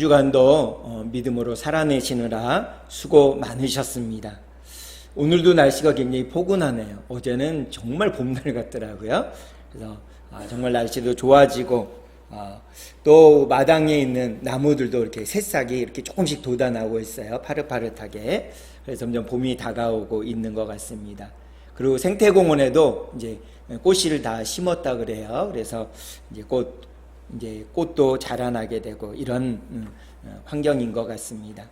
주간도 믿음으로 살아내시느라 수고 많으셨습니다. 오늘도 날씨가 굉장히 포근하네요. 어제는 정말 봄날 같더라고요. 그래서 정말 날씨도 좋아지고 또 마당에 있는 나무들도 이렇게 새싹이 이렇게 조금씩 돋아나고 있어요. 파릇파릇하게. 그래서 점점 봄이 다가오고 있는 것 같습니다. 그리고 생태공원에도 이제 꽃씨를 다 심었다 그래요. 그래서 이제 꽃도 자라나게 되고 이런 환경인 것 같습니다.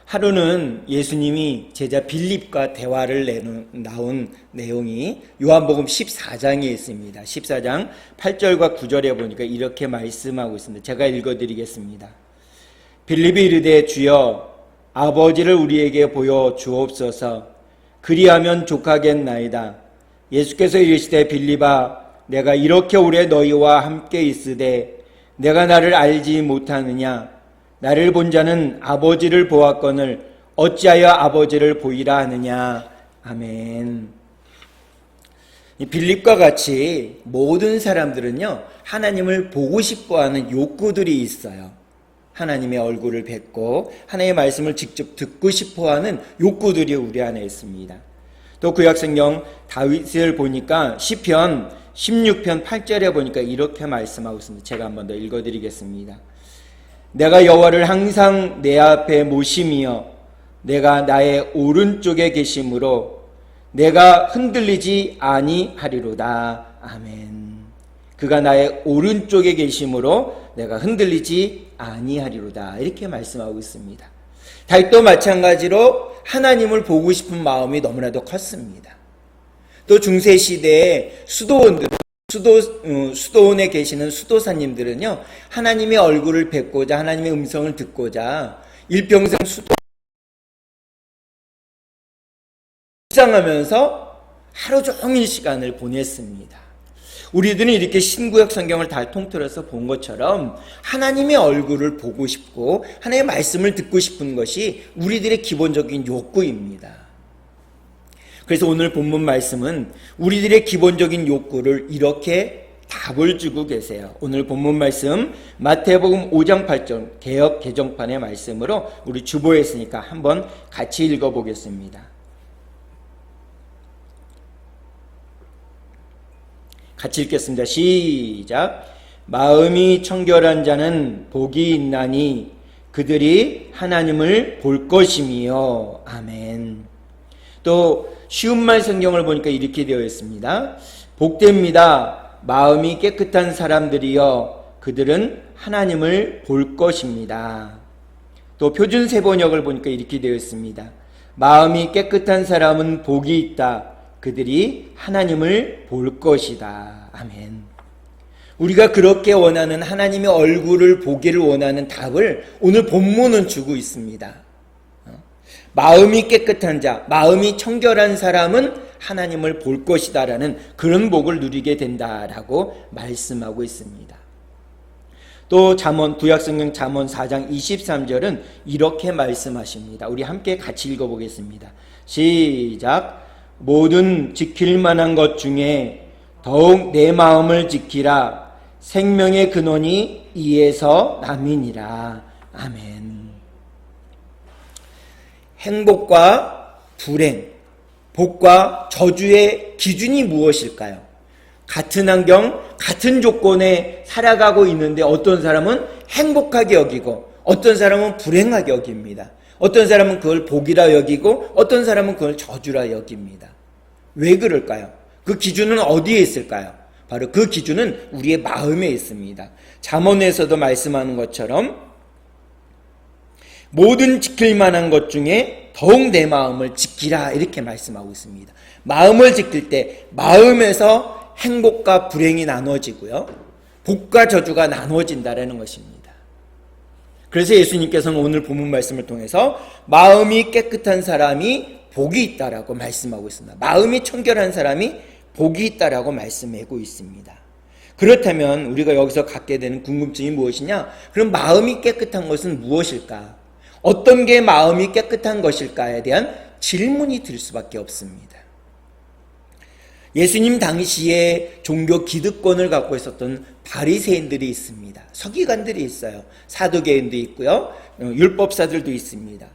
하루는 예수님이 제자 빌립과 대화를 나온 내용이 요한복음 14장에 있습니다. 14장 8절과 9절에 보니까 이렇게 말씀하고 있습니다. 제가 읽어드리겠습니다. 빌립이 이르되 주여 아버지를 우리에게 보여 주옵소서. 그리하면 족하겠나이다. 예수께서 이르시되 빌립아 내가 이렇게 오래 너희와 함께 있으되 내가 나를 알지 못하느냐. 나를 본 자는 아버지를 보았거늘 어찌하여 아버지를 보이라 하느냐. 아멘. 이 빌립과 같이 모든 사람들은요 하나님을 보고 싶어하는 욕구들이 있어요. 하나님의 얼굴을 뵙고 하나님의 말씀을 직접 듣고 싶어하는 욕구들이 우리 안에 있습니다. 또 구약성경 다윗을 보니까 시편 16편 8절에 보니까 이렇게 말씀하고 있습니다. 제가 한 번 더 읽어드리겠습니다. 내가 여호와를 항상 내 앞에 모심이여 내가 나의 오른쪽에 계심으로 내가 흔들리지 아니하리로다. 아멘. 그가 나의 오른쪽에 계심으로 내가 흔들리지 아니하리로다. 이렇게 말씀하고 있습니다. 다윗도 마찬가지로 하나님을 보고 싶은 마음이 너무나도 컸습니다. 또 중세시대의 수도원에 계시는 수도사님들은요 하나님의 얼굴을 뵙고자 하나님의 음성을 듣고자 일평생 묵상하면서 하루 종일 시간을 보냈습니다. 우리들은 이렇게 신구약 성경을 다 통틀어서 본 것처럼 하나님의 얼굴을 보고 싶고 하나님의 말씀을 듣고 싶은 것이 우리들의 기본적인 욕구입니다. 그래서 오늘 본문 말씀은 우리들의 기본적인 욕구를 이렇게 답을 주고 계세요. 오늘 본문 말씀 마태복음 5장 8절 개역 개정판의 말씀으로 우리 주보에 있으니까 한번 같이 읽어보겠습니다. 같이 읽겠습니다. 시작. 마음이 청결한 자는 복이 있나니 그들이 하나님을 볼 것이며. 아멘. 또 쉬운 말 성경을 보니까 이렇게 되어 있습니다. 복됩니다. 마음이 깨끗한 사람들이여 그들은 하나님을 볼 것입니다. 또 표준 세번역을 보니까 이렇게 되어 있습니다. 마음이 깨끗한 사람은 복이 있다. 그들이 하나님을 볼 것이다. 아멘. 우리가 그렇게 원하는 하나님의 얼굴을 보기를 원하는 답을 오늘 본문은 주고 있습니다. 마음이 깨끗한 자, 마음이 청결한 사람은 하나님을 볼 것이다 라는 그런 복을 누리게 된다라고 말씀하고 있습니다. 또 잠언, 구약성경 잠언 4장 23절은 이렇게 말씀하십니다. 우리 함께 같이 읽어보겠습니다. 시작. 모든 지킬 만한 것 중에 더욱 내 마음을 지키라. 생명의 근원이 이에서 남이니라. 아멘. 행복과 불행, 복과 저주의 기준이 무엇일까요? 같은 환경, 같은 조건에 살아가고 있는데 어떤 사람은 행복하게 여기고 어떤 사람은 불행하게 여깁니다. 어떤 사람은 그걸 복이라 여기고 어떤 사람은 그걸 저주라 여깁니다. 왜 그럴까요? 그 기준은 어디에 있을까요? 바로 그 기준은 우리의 마음에 있습니다. 잠언에서도 말씀하는 것처럼 모든 지킬 만한 것 중에 더욱 내 마음을 지키라 이렇게 말씀하고 있습니다. 마음을 지킬 때 마음에서 행복과 불행이 나눠지고요. 복과 저주가 나눠진다라는 것입니다. 그래서 예수님께서는 오늘 본문 말씀을 통해서 마음이 깨끗한 사람이 복이 있다라고 말씀하고 있습니다. 마음이 청결한 사람이 복이 있다라고 말씀하고 있습니다. 그렇다면 우리가 여기서 갖게 되는 궁금증이 무엇이냐? 그럼 마음이 깨끗한 것은 무엇일까? 어떤 게 마음이 깨끗한 것일까에 대한 질문이 들 수밖에 없습니다. 예수님 당시에 종교 기득권을 갖고 있었던 바리새인들이 있습니다. 서기관들이 있어요. 사두개인도 있고요. 율법사들도 있습니다.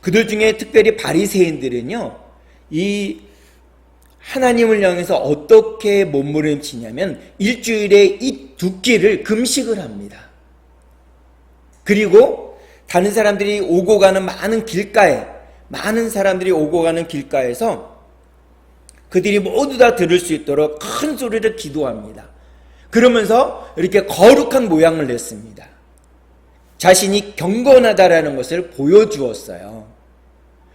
그들 중에 특별히 바리새인들은요, 이 하나님을 향해서 어떻게 몸부림치냐면 일주일에 이 두 끼를 금식을 합니다. 그리고 다른 사람들이 오고 가는 많은 사람들이 오고 가는 길가에서 그들이 모두 다 들을 수 있도록 큰 소리를 기도합니다. 그러면서 이렇게 거룩한 모양을 냈습니다. 자신이 경건하다라는 것을 보여주었어요.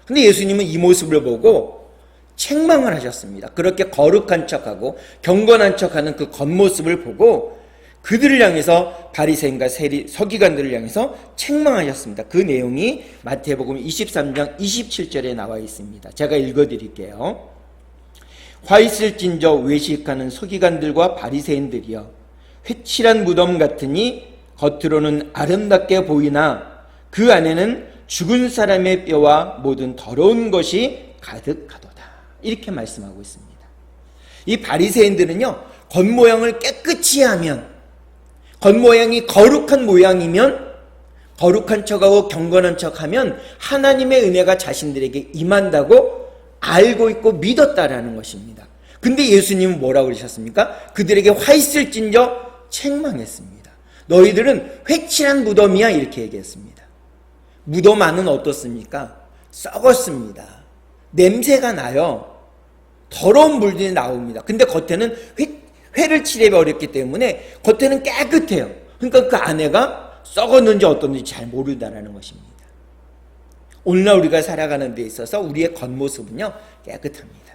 근데 예수님은 이 모습을 보고 책망을 하셨습니다. 그렇게 거룩한 척하고 경건한 척하는 그 겉모습을 보고 그들을 향해서 바리새인과 서기관들을 향해서 책망하셨습니다. 그 내용이 마태복음 23장 27절에 나와 있습니다. 제가 읽어드릴게요. 화 있을진저 외식하는 서기관들과 바리새인들이여, 회칠한 무덤 같으니 겉으로는 아름답게 보이나 그 안에는 죽은 사람의 뼈와 모든 더러운 것이 가득하도다. 이렇게 말씀하고 있습니다. 이 바리새인들은요, 겉모양을 깨끗이 하면, 겉모양이 거룩한 모양이면, 거룩한 척하고 경건한 척하면 하나님의 은혜가 자신들에게 임한다고 알고 있고 믿었다라는 것입니다. 근데 예수님은 뭐라고 그러셨습니까? 그들에게 화 있을진저 책망했습니다. 너희들은 회칠한 무덤이야, 이렇게 얘기했습니다. 무덤 안은 어떻습니까? 썩었습니다. 냄새가 나요. 더러운 물들이 나옵니다. 근데 겉에는 회를 칠해버렸기 때문에 겉에는 깨끗해요. 그러니까 그 안에가 썩었는지 어떻는지 잘 모른다는 것입니다. 오늘날 우리가 살아가는 데 있어서 우리의 겉모습은요, 깨끗합니다.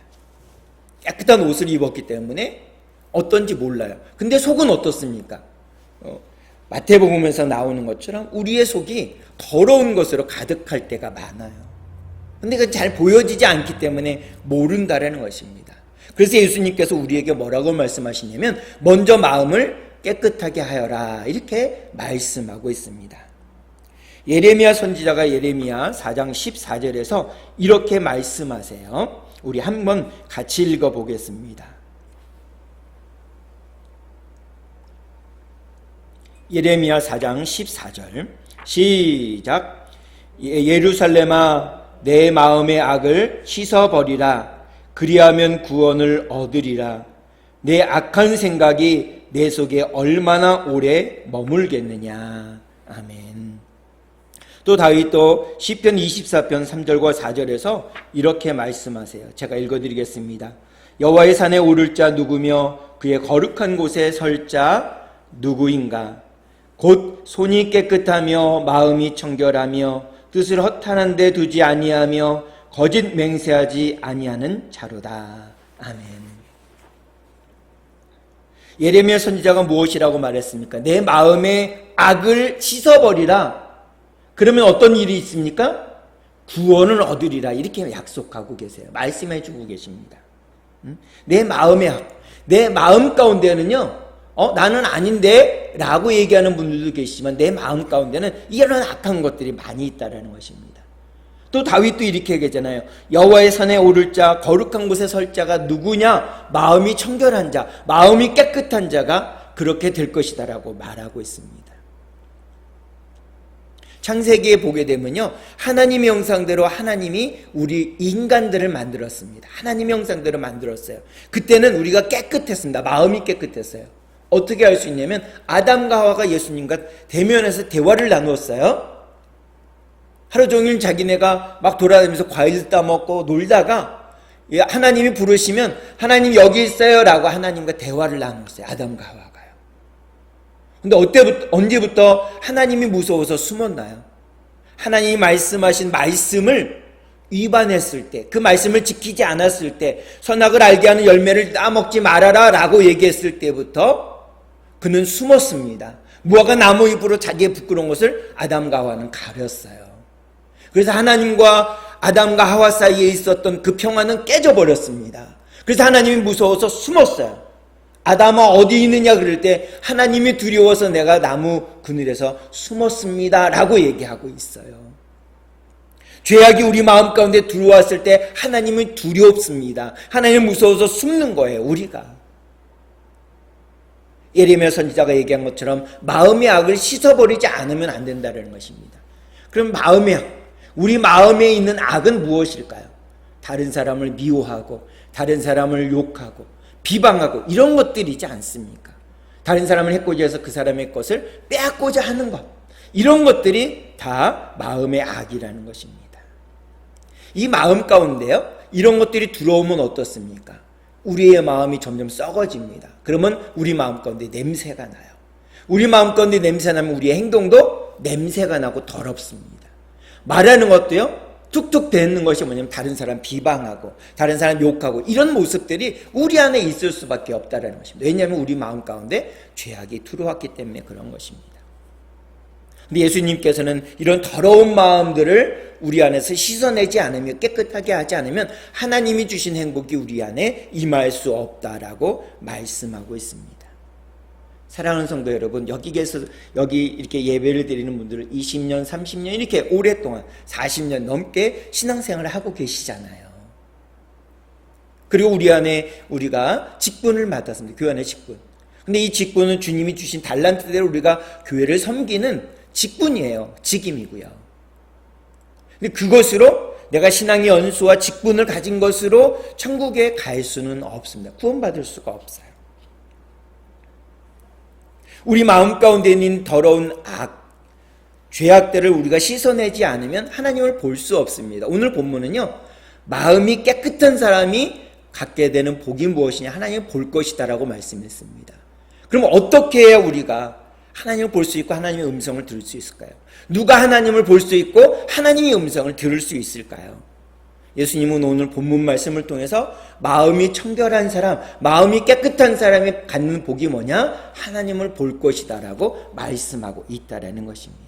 깨끗한 옷을 입었기 때문에 어떤지 몰라요. 근데 속은 어떻습니까? 마태복음에서 나오는 것처럼 우리의 속이 더러운 것으로 가득할 때가 많아요. 근데 그건 잘 보여지지 않기 때문에 모른다라는 것입니다. 그래서 예수님께서 우리에게 뭐라고 말씀하시냐면 먼저 마음을 깨끗하게 하여라, 이렇게 말씀하고 있습니다. 예레미야 선지자가 예레미야 4장 14절에서 이렇게 말씀하세요. 우리 한번 같이 읽어보겠습니다. 예레미야 4장 14절 시작. 예루살렘아, 내 마음의 악을 씻어버리라. 그리하면 구원을 얻으리라. 내 악한 생각이 내 속에 얼마나 오래 머물겠느냐. 아멘. 또 다윗도 시편 24편 3절과 4절에서 이렇게 말씀하세요. 제가 읽어드리겠습니다. 여호와의 산에 오를 자 누구며 그의 거룩한 곳에 설 자 누구인가? 곧 손이 깨끗하며 마음이 청결하며 뜻을 허탄한 데 두지 아니하며 거짓 맹세하지 아니하는 자로다. 아멘. 예레미야 선지자가 무엇이라고 말했습니까? 내 마음의 악을 씻어버리라. 그러면 어떤 일이 있습니까? 구원을 얻으리라. 이렇게 약속하고 계세요. 말씀해 주고 계십니다. 내 마음의 악, 내 마음 가운데는요, 나는 아닌데 라고 얘기하는 분들도 계시지만 내 마음 가운데는 이런 악한 것들이 많이 있다는 것입니다. 또 다윗도 이렇게 얘기하잖아요. 여호와의 산에 오를 자, 거룩한 곳에 설 자가 누구냐? 마음이 청결한 자, 마음이 깨끗한 자가 그렇게 될 것이다라고 말하고 있습니다. 창세기에 보게 되면요, 하나님의 형상대로 하나님이 우리 인간들을 만들었습니다. 하나님의 형상대로 만들었어요. 그때는 우리가 깨끗했습니다. 마음이 깨끗했어요. 어떻게 할 수 있냐면 아담과 하와가 예수님과 대면해서 대화를 나누었어요. 하루 종일 자기네가 막 돌아다니면서 과일 따먹고 놀다가 하나님이 부르시면 하나님 여기 있어요 라고 하나님과 대화를 나눴어요. 아담과 하와가요. 근데 언제부터 하나님이 무서워서 숨었나요? 하나님이 말씀하신 말씀을 위반했을 때, 그 말씀을 지키지 않았을 때, 선악을 알게 하는 열매를 따먹지 말아라 라고 얘기했을 때부터 그는 숨었습니다. 무화과 나무 잎으로 자기의 부끄러운 것을 아담과 하와는 가렸어요. 그래서 하나님과 아담과 하와 사이에 있었던 그 평화는 깨져버렸습니다. 그래서 하나님이 무서워서 숨었어요. 아담아 어디 있느냐 그럴 때 하나님이 두려워서 내가 나무 그늘에서 숨었습니다 라고 얘기하고 있어요. 죄악이 우리 마음 가운데 들어왔을 때 하나님은 두렵습니다. 하나님 무서워서 숨는 거예요, 우리가. 예레미야 선지자가 얘기한 것처럼 마음의 악을 씻어버리지 않으면 안 된다는 것입니다. 그럼 마음의 악, 우리 마음에 있는 악은 무엇일까요? 다른 사람을 미워하고 다른 사람을 욕하고 비방하고 이런 것들이지 않습니까? 다른 사람을 해코지해서 그 사람의 것을 빼앗고자 하는 것, 이런 것들이 다 마음의 악이라는 것입니다. 이 마음 가운데요, 이런 것들이 들어오면 어떻습니까? 우리의 마음이 점점 썩어집니다. 그러면 우리 마음 가운데 냄새가 나요. 우리 마음 가운데 냄새 나면 우리의 행동도 냄새가 나고 더럽습니다. 말하는 것도요, 툭툭 대는 것이 뭐냐면 다른 사람 비방하고 다른 사람 욕하고 이런 모습들이 우리 안에 있을 수밖에 없다는 것입니다. 왜냐하면 우리 마음 가운데 죄악이 들어왔기 때문에 그런 것입니다. 근데 예수님께서는 이런 더러운 마음들을 우리 안에서 씻어내지 않으며 깨끗하게 하지 않으면 하나님이 주신 행복이 우리 안에 임할 수 없다라고 말씀하고 있습니다. 사랑하는 성도 여러분, 여기 이렇게 예배를 드리는 분들은 20년, 30년 이렇게 오랫동안 40년 넘게 신앙생활을 하고 계시잖아요. 그리고 우리 안에 우리가 직분을 맡았습니다. 교회 안에 직분. 근데 이 직분은 주님이 주신 달란트대로 우리가 교회를 섬기는 직분이에요. 직임이고요. 근데 그것으로 내가 신앙의 연수와 직분을 가진 것으로 천국에 갈 수는 없습니다. 구원받을 수가 없어요. 우리 마음 가운데 있는 더러운 악, 죄악들을 우리가 씻어내지 않으면 하나님을 볼 수 없습니다. 오늘 본문은요, 마음이 깨끗한 사람이 갖게 되는 복이 무엇이냐, 하나님을 볼 것이다 라고 말씀했습니다. 그럼 어떻게 해야 우리가 하나님을 볼 수 있고 하나님의 음성을 들을 수 있을까요? 누가 하나님을 볼 수 있고 하나님의 음성을 들을 수 있을까요? 예수님은 오늘 본문 말씀을 통해서 마음이 청결한 사람, 마음이 깨끗한 사람이 갖는 복이 뭐냐? 하나님을 볼 것이다 라고 말씀하고 있다라는 것입니다.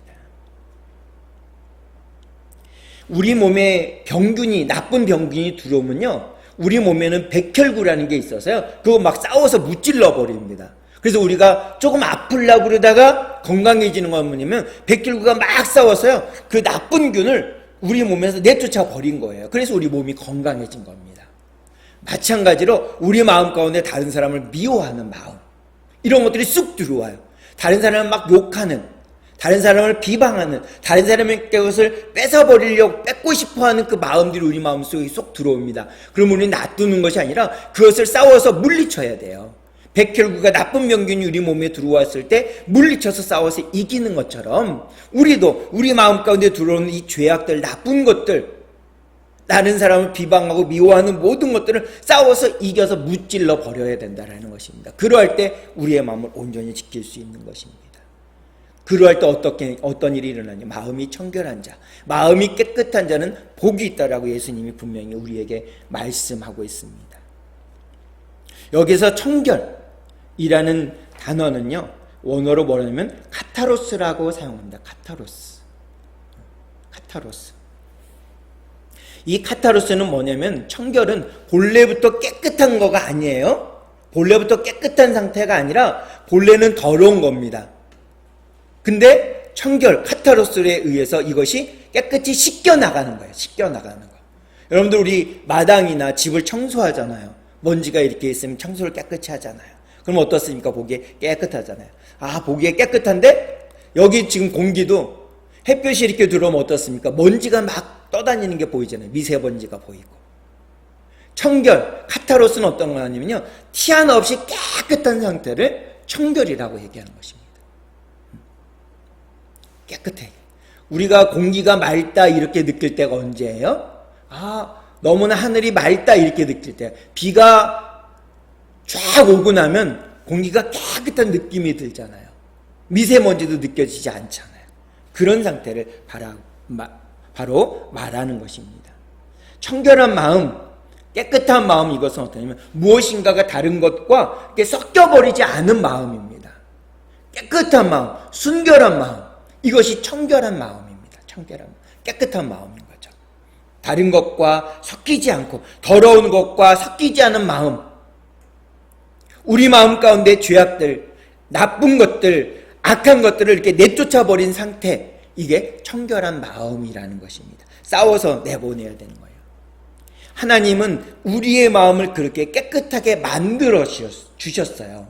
우리 몸에 병균이, 나쁜 병균이 들어오면요, 우리 몸에는 백혈구라는 게 있어서요, 그거 막 싸워서 무찔러 버립니다. 그래서 우리가 조금 아플라고 그러다가 건강해지는 건 뭐냐면 백혈구가 막 싸워서요, 그 나쁜 균을 우리 몸에서 내쫓아 버린 거예요. 그래서 우리 몸이 건강해진 겁니다. 마찬가지로 우리 마음 가운데 다른 사람을 미워하는 마음, 이런 것들이 쑥 들어와요. 다른 사람을 막 욕하는, 다른 사람을 비방하는, 다른 사람의 것을 뺏어버리려고 뺏고 싶어하는 그 마음들이 우리 마음속에 쏙 들어옵니다. 그럼 우리는 놔두는 것이 아니라 그것을 싸워서 물리쳐야 돼요. 백혈구가 나쁜 병균이 우리 몸에 들어왔을 때 물리쳐서 싸워서 이기는 것처럼 우리도 우리 마음 가운데 들어오는 이 죄악들, 나쁜 것들, 다른 사람을 비방하고 미워하는 모든 것들을 싸워서 이겨서 무찔러 버려야 된다는 것입니다. 그러할 때 우리의 마음을 온전히 지킬 수 있는 것입니다. 그러할 때 어떤 일이 일어나냐? 마음이 청결한 자, 마음이 깨끗한 자는 복이 있다라고 예수님이 분명히 우리에게 말씀하고 있습니다. 여기서 청결이라는 단어는요, 원어로 뭐냐면 카타로스라고 사용합니다. 카타로스. 이 카타로스는 뭐냐면, 청결은 본래부터 깨끗한 거가 아니에요. 본래부터 깨끗한 상태가 아니라 본래는 더러운 겁니다. 근데 청결, 카타로스에 의해서 이것이 깨끗이 씻겨나가는 거예요. 씻겨나가는 거. 여러분들 우리 마당이나 집을 청소하잖아요. 먼지가 이렇게 있으면 청소를 깨끗이 하잖아요. 그럼 어떻습니까? 보기에 깨끗하잖아요. 아, 보기에 깨끗한데 여기 지금 공기도 햇볕이 이렇게 들어오면 어떻습니까? 먼지가 막 떠다니는 게 보이잖아요. 미세먼지가 보이고. 청결, 카타로스는 어떤 거냐면요, 티 하나 없이 깨끗한 상태를 청결이라고 얘기하는 것입니다. 깨끗해. 우리가 공기가 맑다 이렇게 느낄 때가 언제예요? 아, 너무나 하늘이 맑다 이렇게 느낄 때, 비가 쫙 오고 나면 공기가 깨끗한 느낌이 들잖아요. 미세먼지도 느껴지지 않잖아요. 그런 상태를 바로 말하는 것입니다. 청결한 마음, 깨끗한 마음, 이것은 어떠냐면 무엇인가가 다른 것과 섞여버리지 않은 마음입니다. 깨끗한 마음, 순결한 마음, 이것이 청결한 마음입니다. 청결한 마음, 깨끗한 마음인 거죠. 다른 것과 섞이지 않고 더러운 것과 섞이지 않은 마음, 우리 마음 가운데 죄악들, 나쁜 것들, 악한 것들을 이렇게 내쫓아 버린 상태, 이게 청결한 마음이라는 것입니다. 싸워서 내보내야 되는 거예요. 하나님은 우리의 마음을 그렇게 깨끗하게 만들어 주셨어요.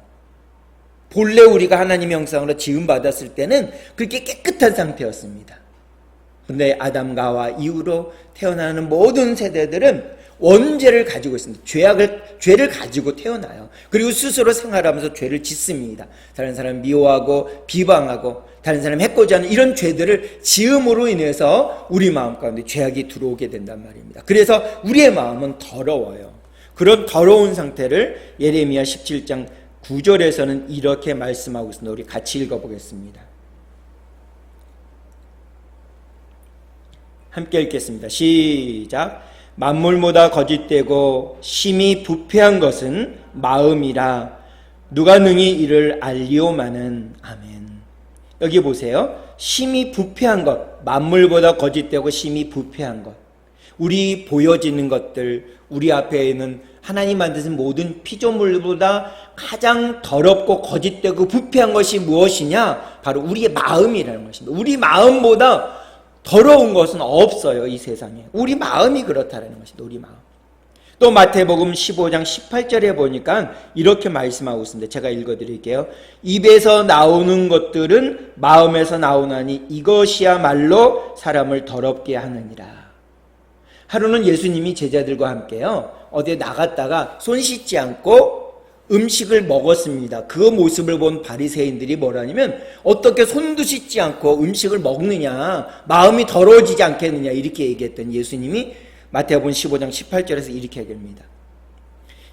본래 우리가 하나님의 형상으로 지음받았을 때는 그렇게 깨끗한 상태였습니다. 그런데 아담과 하와 이후로 태어나는 모든 세대들은 원죄를 가지고 있습니다. 죄를 가지고 태어나요. 그리고 스스로 생활하면서 죄를 짓습니다. 다른 사람 미워하고 비방하고 다른 사람 해코지 하는 이런 죄들을 지음으로 인해서 우리 마음 가운데 죄악이 들어오게 된단 말입니다. 그래서 우리의 마음은 더러워요. 그런 더러운 상태를 예레미야 17장 9절에서는 이렇게 말씀하고 있습니다. 우리 같이 읽어보겠습니다. 함께 읽겠습니다. 시작. 만물보다 거짓되고 심히 부패한 것은 마음이라 누가 능히 이를 알리오마는. 아멘. 여기 보세요. 심히 부패한 것, 만물보다 거짓되고 심히 부패한 것. 우리 보여지는 것들, 우리 앞에 있는 하나님 만드신 모든 피조물보다 가장 더럽고 거짓되고 부패한 것이 무엇이냐? 바로 우리의 마음이라는 것입니다. 우리 마음보다 더러운 것은 없어요, 이 세상에. 우리 마음이 그렇다는 것입니다. 우리 마음. 또 마태복음 15장 18절에 보니까 이렇게 말씀하고 있습니다. 제가 읽어드릴게요. 입에서 나오는 것들은 마음에서 나오나니 이것이야말로 사람을 더럽게 하느니라. 하루는 예수님이 제자들과 함께요, 어디에 나갔다가 손 씻지 않고 음식을 먹었습니다. 그 모습을 본 바리새인들이 뭐라냐면, 어떻게 손도 씻지 않고 음식을 먹느냐, 마음이 더러워지지 않겠느냐, 이렇게 얘기했던 예수님이 마태복음 15장 18절에서 이렇게 얘기합니다.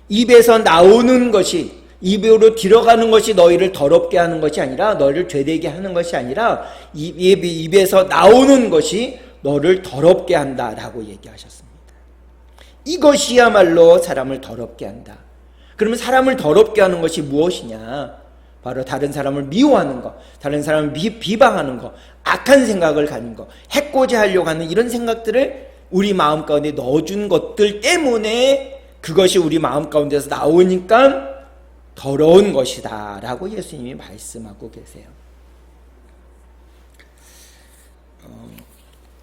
입에서 나오는 것이, 입으로 들어가는 것이 너희를 더럽게 하는 것이 아니라, 너희를 죄되게 하는 것이 아니라 입에서 나오는 것이 너를 더럽게 한다라고 얘기하셨습니다. 이것이야말로 사람을 더럽게 한다. 그러면 사람을 더럽게 하는 것이 무엇이냐? 바로 다른 사람을 미워하는 것, 다른 사람을 비방하는 것, 악한 생각을 가진 것, 해코지 하려고 하는 이런 생각들을 우리 마음 가운데 넣어준 것들 때문에 그것이 우리 마음 가운데서 나오니까 더러운 것이다 라고 예수님이 말씀하고 계세요.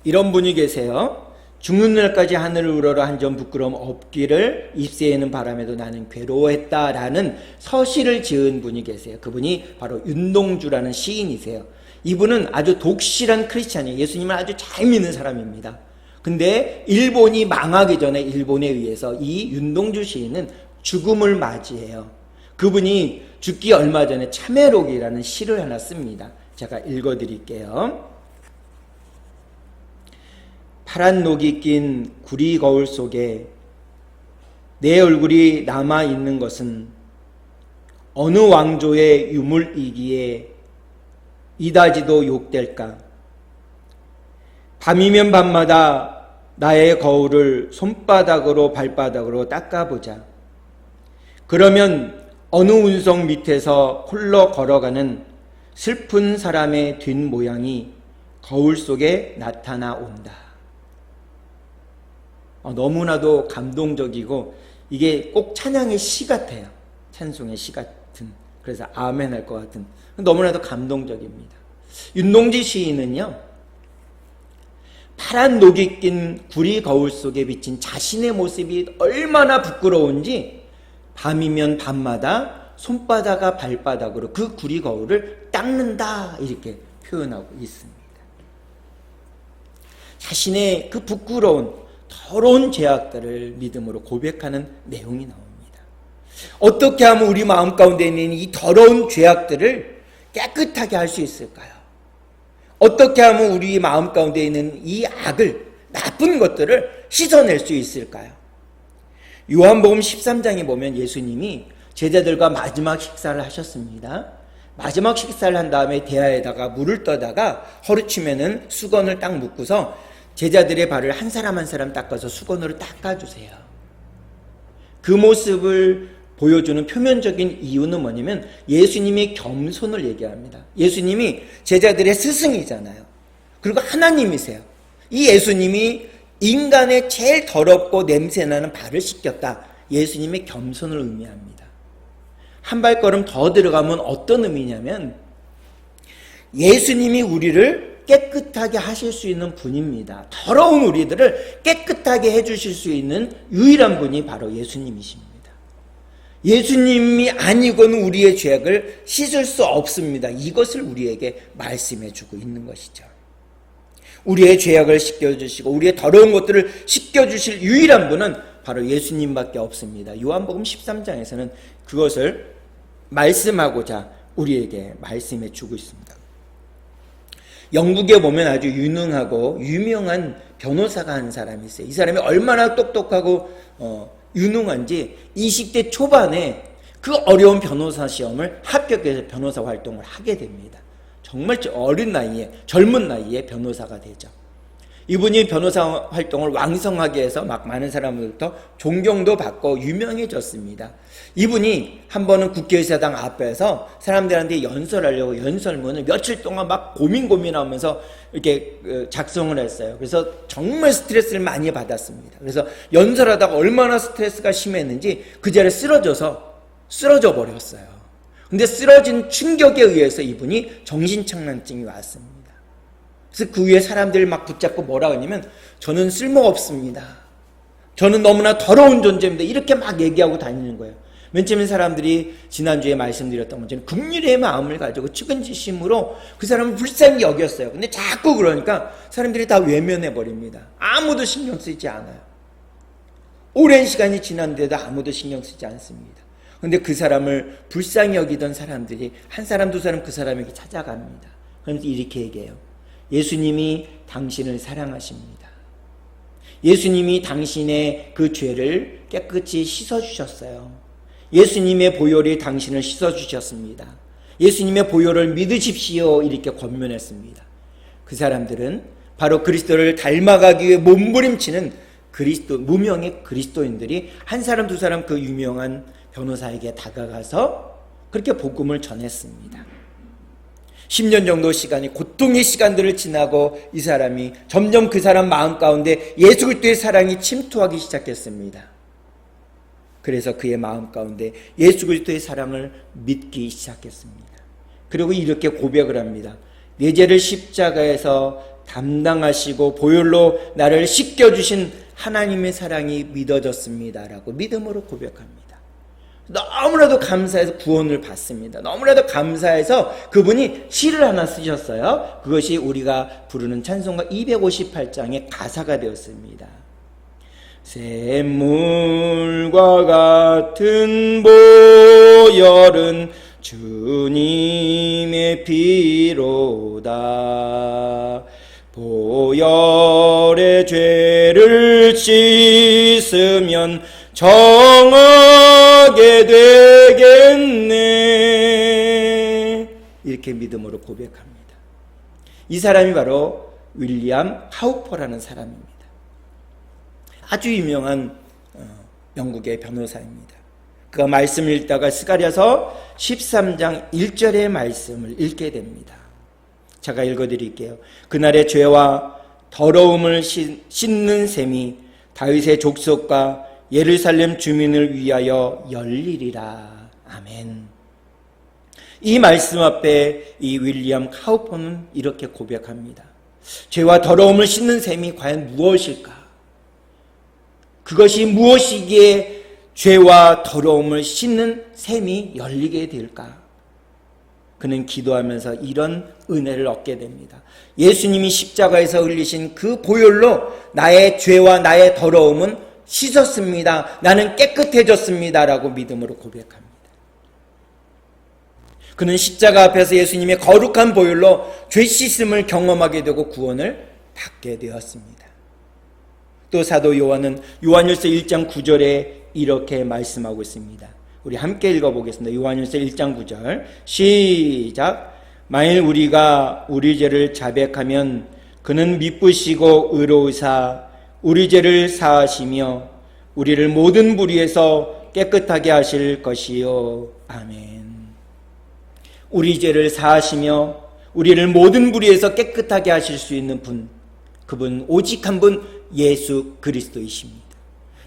이런 분이 계세요. 죽는 날까지 하늘을 우러러 한 점 부끄러움 없기를 입새에는 바람에도 나는 괴로워했다라는 서시를 지은 분이 계세요. 그분이 바로 윤동주라는 시인이세요. 이분은 아주 독실한 크리스찬이에요. 예수님을 아주 잘 믿는 사람입니다. 근데 일본이 망하기 전에 일본에 의해서 이 윤동주 시인은 죽음을 맞이해요. 그분이 죽기 얼마 전에 참회록이라는 시를 하나 씁니다. 제가 읽어드릴게요. 파란 녹이 낀 구리 거울 속에 내 얼굴이 남아있는 것은 어느 왕조의 유물이기에 이다지도 욕될까? 밤이면 밤마다 나의 거울을 손바닥으로 발바닥으로 닦아보자. 그러면 어느 운석 밑에서 홀로 걸어가는 슬픈 사람의 뒷모양이 거울 속에 나타나 온다. 너무나도 감동적이고 이게 꼭 찬양의 시 같아요. 찬송의 시 같은. 그래서 아멘 할 것 같은. 너무나도 감동적입니다. 윤동지 시인은요, 파란 녹이 낀 구리 거울 속에 비친 자신의 모습이 얼마나 부끄러운지 밤이면 밤마다 손바닥과 발바닥으로 그 구리 거울을 닦는다 이렇게 표현하고 있습니다. 자신의 그 부끄러운 더러운 죄악들을 믿음으로 고백하는 내용이 나옵니다. 어떻게 하면 우리 마음 가운데 있는 이 더러운 죄악들을 깨끗하게 할 수 있을까요? 어떻게 하면 우리 마음 가운데 있는 이 악을, 나쁜 것들을 씻어낼 수 있을까요? 요한복음 13장에 보면 예수님이 제자들과 마지막 식사를 하셨습니다. 마지막 식사를 한 다음에 대야에다가 물을 떠다가 허리춤에는 수건을 딱 묶고서 제자들의 발을 한 사람 한 사람 닦아서 수건으로 닦아주세요. 그 모습을 보여주는 표면적인 이유는 뭐냐면 예수님의 겸손을 얘기합니다. 예수님이 제자들의 스승이잖아요. 그리고 하나님이세요. 이 예수님이 인간의 제일 더럽고 냄새나는 발을 씻겼다. 예수님의 겸손을 의미합니다. 한 발걸음 더 들어가면 어떤 의미냐면 예수님이 우리를 깨끗하게 하실 수 있는 분입니다. 더러운 우리들을 깨끗하게 해주실 수 있는 유일한 분이 바로 예수님이십니다. 예수님이 아니고는 우리의 죄악을 씻을 수 없습니다. 이것을 우리에게 말씀해 주고 있는 것이죠. 우리의 죄악을 씻겨주시고 우리의 더러운 것들을 씻겨주실 유일한 분은 바로 예수님밖에 없습니다. 요한복음 13장에서는 그것을 말씀하고자 우리에게 말씀해 주고 있습니다. 영국에 보면 아주 유능하고 유명한 변호사가 한 사람이 있어요. 이 사람이 얼마나 똑똑하고 유능한지 20대 초반에 그 어려운 변호사 시험을 합격해서 변호사 활동을 하게 됩니다. 정말 어린 나이에, 젊은 나이에 변호사가 되죠. 이분이 변호사 활동을 왕성하게 해서 막 많은 사람들부터 존경도 받고 유명해졌습니다. 이분이 한 번은 국회의사당 앞에서 사람들한테 연설하려고 연설문을 며칠 동안 막 고민하면서 이렇게 작성을 했어요. 그래서 정말 스트레스를 많이 받았습니다. 그래서 연설하다가 얼마나 스트레스가 심했는지 그 자리에 쓰러져 버렸어요. 근데 쓰러진 충격에 의해서 이분이 정신착란증이 왔습니다. 그래서 그 위에 사람들을 막 붙잡고 뭐라고 하냐면 저는 쓸모가 없습니다. 저는 너무나 더러운 존재입니다. 이렇게 막 얘기하고 다니는 거예요. 맨 처음에 사람들이 지난주에 말씀드렸던 것처럼 긍휼의 마음을 가지고 측은지심으로 그 사람을 불쌍히 여겼어요. 근데 자꾸 그러니까 사람들이 다 외면해버립니다. 아무도 신경 쓰지 않아요. 오랜 시간이 지났는데도 아무도 신경 쓰지 않습니다. 근데 그 사람을 불쌍히 여기던 사람들이 한 사람 두 사람 그 사람에게 찾아갑니다. 그러면서 이렇게 얘기해요. 예수님이 당신을 사랑하십니다. 예수님이 당신의 그 죄를 깨끗이 씻어주셨어요. 예수님의 보혈이 당신을 씻어주셨습니다. 예수님의 보혈을 믿으십시오. 이렇게 권면했습니다. 그 사람들은 바로 그리스도를 닮아가기 위해 몸부림치는 무명의 그리스도인들이 한 사람 두 사람 그 유명한 변호사에게 다가가서 그렇게 복음을 전했습니다. 10년 정도 시간이 고통의 시간들을 지나고 이 사람이 점점 그 사람 마음 가운데 예수 그리스도의 사랑이 침투하기 시작했습니다. 그래서 그의 마음 가운데 예수 그리스도의 사랑을 믿기 시작했습니다. 그리고 이렇게 고백을 합니다. 내 죄를 십자가에서 담당하시고 보혈로 나를 씻겨주신 하나님의 사랑이 믿어졌습니다. 라고 믿음으로 고백합니다. 너무나도 감사해서 구원을 받습니다. 너무나도 감사해서 그분이 시를 하나 쓰셨어요. 그것이 우리가 부르는 찬송가 258장의 가사가 되었습니다. 샘물과 같은 보혈은 주님의 피로다. 보혈의 죄를 씻으면 정하게 되겠네. 이렇게 믿음으로 고백합니다. 이 사람이 바로 윌리엄 카우퍼라는 사람입니다. 아주 유명한 영국의 변호사입니다. 그가 말씀을 읽다가 스가랴서 13장 1절의 말씀을 읽게 됩니다. 제가 읽어드릴게요. 그날의 죄와 더러움을 씻는 셈이 다윗의 족속과 예루살렘 주민을 위하여 열리리라. 아멘. 이 말씀 앞에 이 윌리엄 카우퍼는 이렇게 고백합니다. 죄와 더러움을 씻는 셈이 과연 무엇일까? 그것이 무엇이기에 죄와 더러움을 씻는 셈이 열리게 될까? 그는 기도하면서 이런 은혜를 얻게 됩니다. 예수님이 십자가에서 흘리신 그 보혈로 나의 죄와 나의 더러움은 씻었습니다. 나는 깨끗해졌습니다. 라고 믿음으로 고백합니다. 그는 십자가 앞에서 예수님의 거룩한 보혈로 죄 씻음을 경험하게 되고 구원을 받게 되었습니다. 또 사도 요한은 요한일서 1장 9절에 이렇게 말씀하고 있습니다. 우리 함께 읽어보겠습니다. 요한일서 1장 9절 시작. 만일 우리가 우리 죄를 자백하면 그는 미쁘시고 의로우사 우리 죄를 사하시며 우리를 모든 불의에서 깨끗하게 하실 것이요. 아멘. 우리 죄를 사하시며 우리를 모든 불의에서 깨끗하게 하실 수 있는 분, 그분 오직 한 분 예수 그리스도이십니다.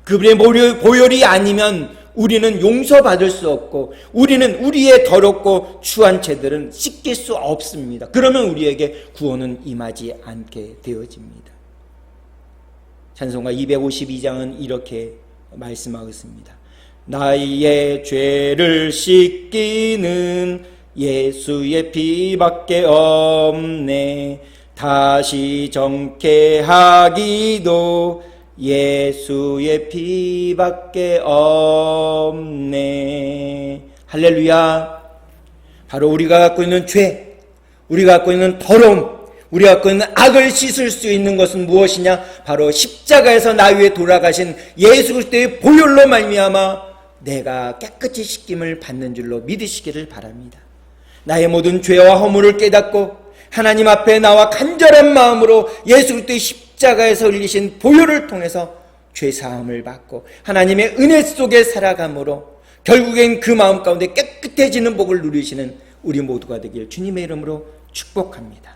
그분의 보혈이 아니면 우리는 용서받을 수 없고 우리는 우리의 더럽고 추한 죄들은 씻길 수 없습니다. 그러면 우리에게 구원은 임하지 않게 되어집니다. 찬송가 252장은 이렇게 말씀하고 있습니다. 나의 죄를 씻기는 예수의 피밖에 없네. 다시 정케 하기도 예수의 피밖에 없네. 할렐루야. 바로 우리가 갖고 있는 죄, 우리가 갖고 있는 더러움, 우리가 갖고 있는 악을 씻을 수 있는 것은 무엇이냐? 바로 십자가에서 나 위에 돌아가신 예수 그리스도의 보혈로 말미암아 내가 깨끗이 씻김을 받는 줄로 믿으시기를 바랍니다. 나의 모든 죄와 허물을 깨닫고 하나님 앞에 나와 간절한 마음으로 예수 그리스도의 십자가에서 흘리신 보혈을 통해서 죄사함을 받고 하나님의 은혜 속에 살아감으로 결국엔 그 마음 가운데 깨끗해지는 복을 누리시는 우리 모두가 되길 주님의 이름으로 축복합니다.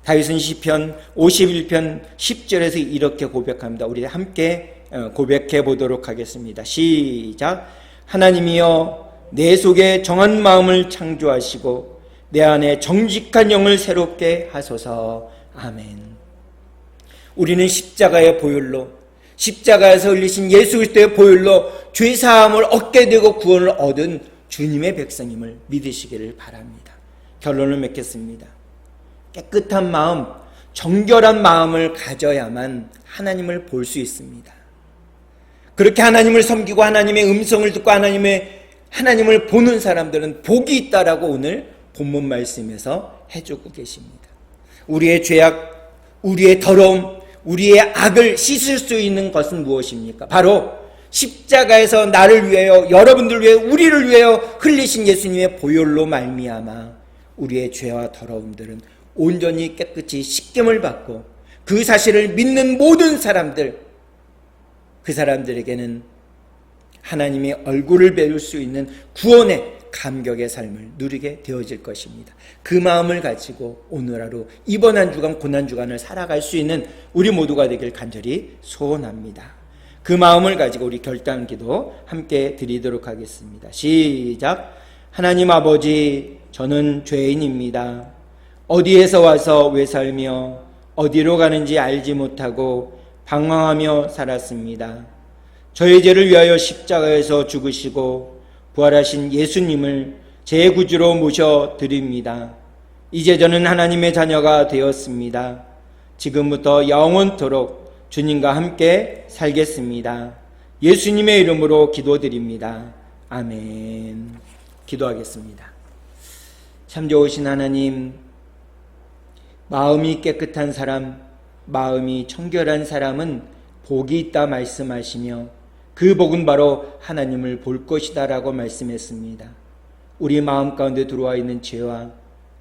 다윗은 시편 51편 10절에서 이렇게 고백합니다. 우리 함께 고백해 보도록 하겠습니다. 시작. 하나님이여 내 속에 정한 마음을 창조하시고 내 안에 정직한 영을 새롭게 하소서. 아멘. 우리는 십자가의 보혈로, 십자가에서 흘리신 예수 그리스도의 보혈로 죄사함을 얻게 되고 구원을 얻은 주님의 백성임을 믿으시기를 바랍니다. 결론을 맺겠습니다. 깨끗한 마음, 정결한 마음을 가져야만 하나님을 볼 수 있습니다. 그렇게 하나님을 섬기고 하나님의 음성을 듣고 하나님을 보는 사람들은 복이 있다라고 오늘 본문 말씀에서 해주고 계십니다. 우리의 죄악, 우리의 더러움, 우리의 악을 씻을 수 있는 것은 무엇입니까? 바로 십자가에서 나를 위하여, 여러분들 위해, 우리를 위하여 흘리신 예수님의 보혈로 말미암아 우리의 죄와 더러움들은 온전히 깨끗이 씻김을 받고 그 사실을 믿는 모든 사람들, 그 사람들에게는 하나님의 얼굴을 배울 수 있는 구원의 감격의 삶을 누리게 되어질 것입니다. 그 마음을 가지고 오늘 하루 이번 한 주간 고난주간을 살아갈 수 있는 우리 모두가 되길 간절히 소원합니다. 그 마음을 가지고 우리 결단기도 함께 드리도록 하겠습니다. 시작. 하나님 아버지, 저는 죄인입니다. 어디에서 와서 왜 살며 어디로 가는지 알지 못하고 방황하며 살았습니다. 저의 죄를 위하여 십자가에서 죽으시고 부활하신 예수님을 제 구주로 모셔드립니다. 이제 저는 하나님의 자녀가 되었습니다. 지금부터 영원토록 주님과 함께 살겠습니다. 예수님의 이름으로 기도드립니다. 아멘. 기도하겠습니다. 참 좋으신 하나님, 마음이 깨끗한 사람, 마음이 청결한 사람은 복이 있다 말씀하시며 그 복은 바로 하나님을 볼 것이다 라고 말씀했습니다. 우리 마음 가운데 들어와 있는 죄와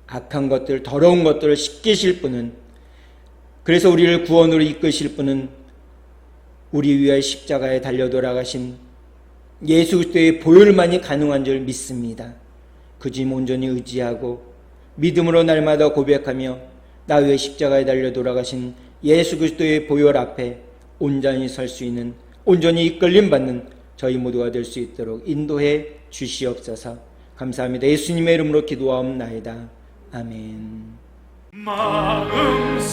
악한 것들, 더러운 것들을 씻기실 분은, 그래서 우리를 구원으로 이끄실 분은 우리 위하여 십자가에 달려 돌아가신 예수 그리스도의 보혈만이 가능한 줄 믿습니다. 그 주 온전히 의지하고 믿음으로 날마다 고백하며 나 위에 십자가에 달려 돌아가신 예수 그리스도의 보혈 앞에 온전히 설 수 있는, 온전히 이끌림 받는 저희 모두가 될 수 있도록 인도해 주시옵소서. 감사합니다. 예수님의 이름으로 기도하옵나이다. 아멘. 마음속에